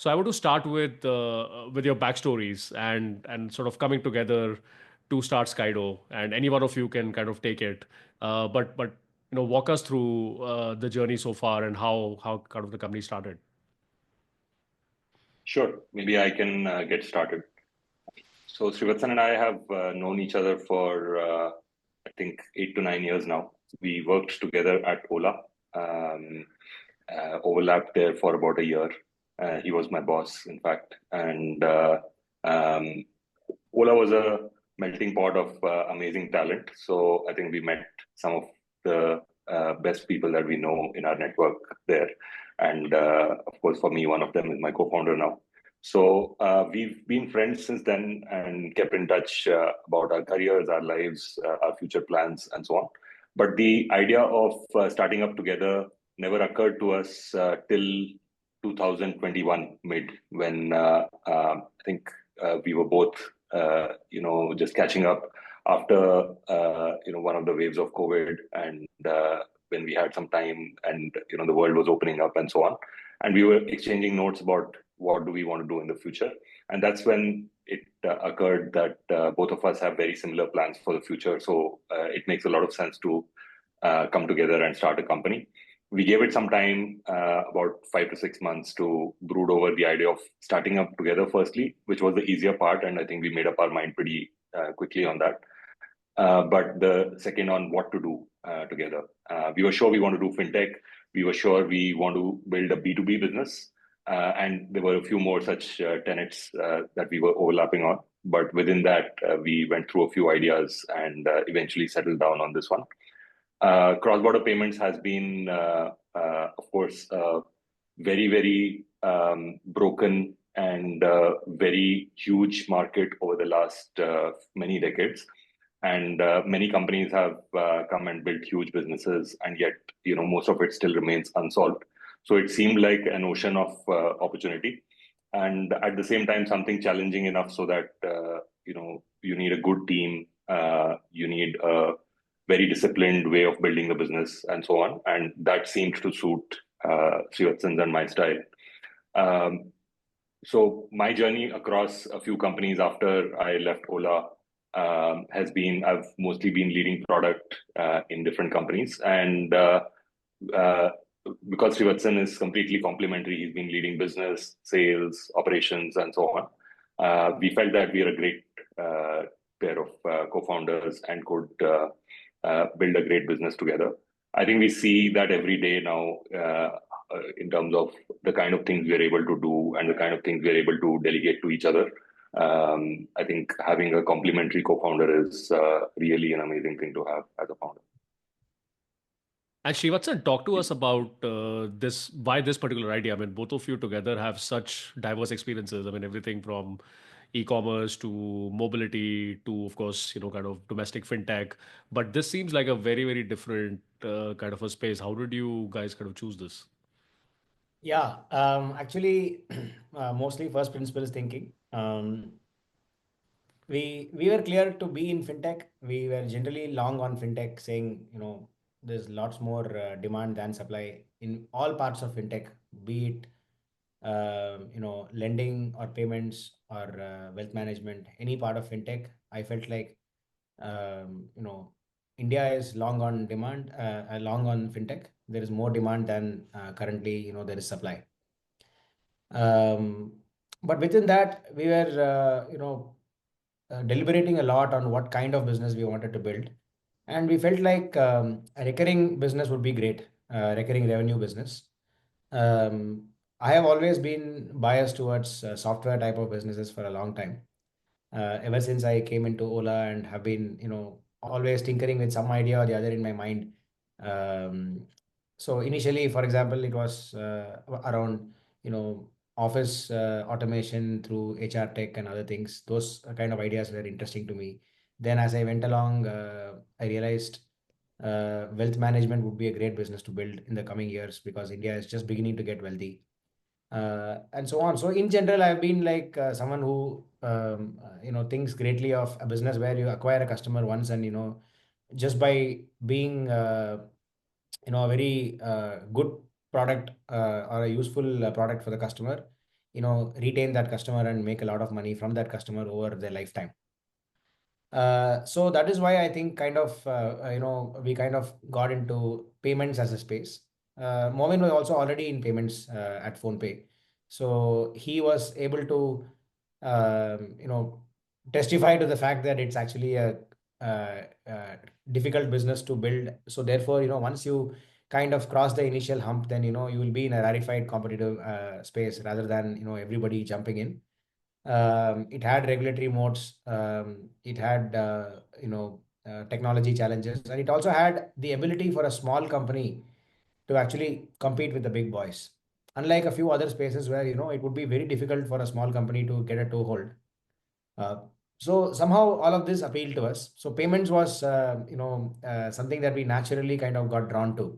So I want to start with your backstories and sort of coming together to start Skydo, and any one of you can kind of take it. But walk us through the journey so far and how kind of the company started. Sure. Maybe I can get started. So Srivatsan and I have known each other for I think 8 to 9 years now. We worked together at Ola, um, overlapped there for about a year. He was my boss, in fact, and um, Ola was a melting pot of amazing talent. So I think we met some of the best people that we know in our network there. And of course, for me, one of them is my co-founder now. So we've been friends since then and kept in touch about our careers, our lives, our future plans, and so on. But the idea of starting up together never occurred to us till 2021 mid, when I think we were both just catching up after one of the waves of COVID, and when we had some time, and the world was opening up and so on, and we were exchanging notes about what do we want to do in the future, and that's when it occurred that both of us have very similar plans for the future. So it makes a lot of sense to come together and start a company. We gave it some time, about 5 to 6 months, to brood over the idea of starting up together firstly, which was the easier part. And I think we made up our mind pretty quickly on that. But the second, on what to do together. We were sure we want to do fintech. We were sure we want to build a B2B business. And there were a few more such tenets that we were overlapping on. But within that, we went through a few ideas and eventually settled down on this one. Cross-border payments has been, of course, very, very broken and very huge market over the last many decades. And many companies have come and built huge businesses, and yet, most of it still remains unsolved. So it seemed like an ocean of opportunity, and at the same time, something challenging enough so that, you need a good team, you need a very disciplined way of building the business and so on. And that seemed to suit Srivatsan's and my style. So my journey across a few companies after I left Ola has been, I've mostly been leading product in different companies. And because Srivatsan is completely complementary, he's been leading business, sales, operations, and so on. We felt that we are a great pair of co-founders and could build a great business together. I think we see that every day now in terms of the kind of things we're able to do and the kind of things we're able to delegate to each other. I think having a complementary co-founder is really an amazing thing to have as a founder. And Srivatsan, talk to us about why this particular idea. I mean, both of you together have such diverse experiences. I mean, everything from e-commerce to mobility to, of course, kind of domestic fintech. But this seems like a very, very different kind of a space. How did you guys kind of choose this? Yeah, actually, mostly first principles thinking. We were clear to be in fintech. We were generally long on fintech, saying there's lots more demand than supply in all parts of fintech, be it lending or payments or wealth management, any part of fintech. I felt like India is long on demand, long on fintech. There is more demand than currently there is supply. But within that, we were deliberating a lot on what kind of business we wanted to build, and we felt like a recurring business would be great, recurring revenue business. um, I have always been biased towards software type of businesses for a long time, ever since I came into Ola, and have been always tinkering with some idea or the other in my mind. So initially, for example, it was around office automation through HR tech and other things. Those kind of ideas were interesting to me. Then as I went along, I realized wealth management would be a great business to build in the coming years, because India is just beginning to get wealthy, and so on. So in general, I've been like someone who thinks greatly of a business where you acquire a customer once, and just by being a very good product or a useful product for the customer, retain that customer and make a lot of money from that customer over their lifetime. So that is why I think we kind of got into payments as a space. Movin was also already in payments at PhonePe. So he was able to, testify to the fact that it's actually a difficult business to build. So therefore, once you kind of cross the initial hump, then, you will be in a rarefied competitive space rather than, everybody jumping in. It had regulatory moats. It had technology challenges, and it also had the ability for a small company to actually compete with the big boys. Unlike a few other spaces where it would be very difficult for a small company to get a toehold. Uh, so somehow all of this appealed to us. So payments was something that we naturally kind of got drawn to.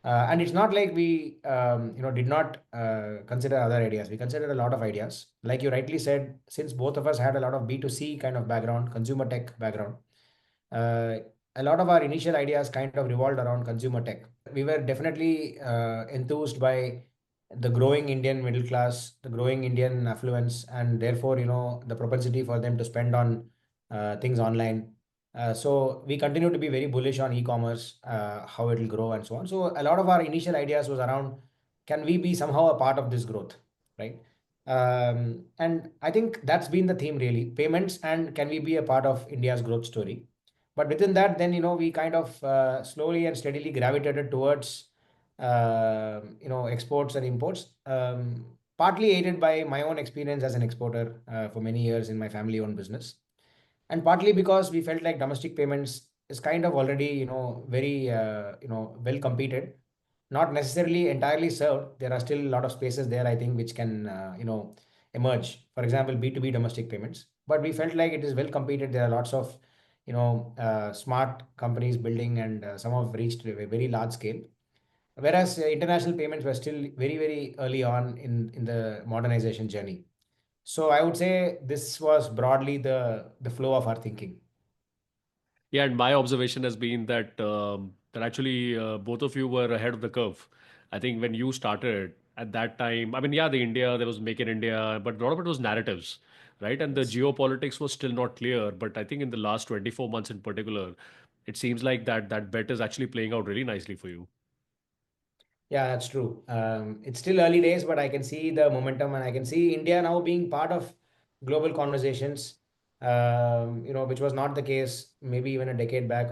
And it's not like we, did not consider other ideas. We considered a lot of ideas. Like you rightly said, since both of us had a lot of B2C kind of background, consumer tech background, uh, a lot of our initial ideas kind of revolved around consumer tech. We were definitely enthused by the growing Indian middle class, the growing Indian affluence, and therefore, the propensity for them to spend on things online. So we continue to be very bullish on e-commerce, how it will grow and so on. So a lot of our initial ideas was around, can we be somehow a part of this growth, right? And I think that's been the theme really, payments and can we be a part of India's growth story. But within that, then, we kind of slowly and steadily gravitated towards, exports and imports, partly aided by my own experience as an exporter for many years in my family-owned business, and partly because we felt like domestic payments is kind of already, very, well competed, not necessarily entirely served. There are still a lot of spaces there, I think, which can, emerge. For example, B2B domestic payments. But we felt like it is well competed. There are lots of, smart companies building, and some have reached a very large scale. Whereas international payments were still very, very early on in the modernization journey. So I would say this was broadly the flow of our thinking. Yeah, and my observation has been that that actually both of you were ahead of the curve. I think when you started at that time, I mean, yeah, the India there was Make in India, but a lot of it was narratives, right? And the Yes. geopolitics was still not clear. But I think in the last 24 months in particular, it seems like that bet is actually playing out really nicely for you. Yeah, that's true. It's still early days, but I can see the momentum, and I can see India now being part of global conversations, which was not the case maybe even a decade back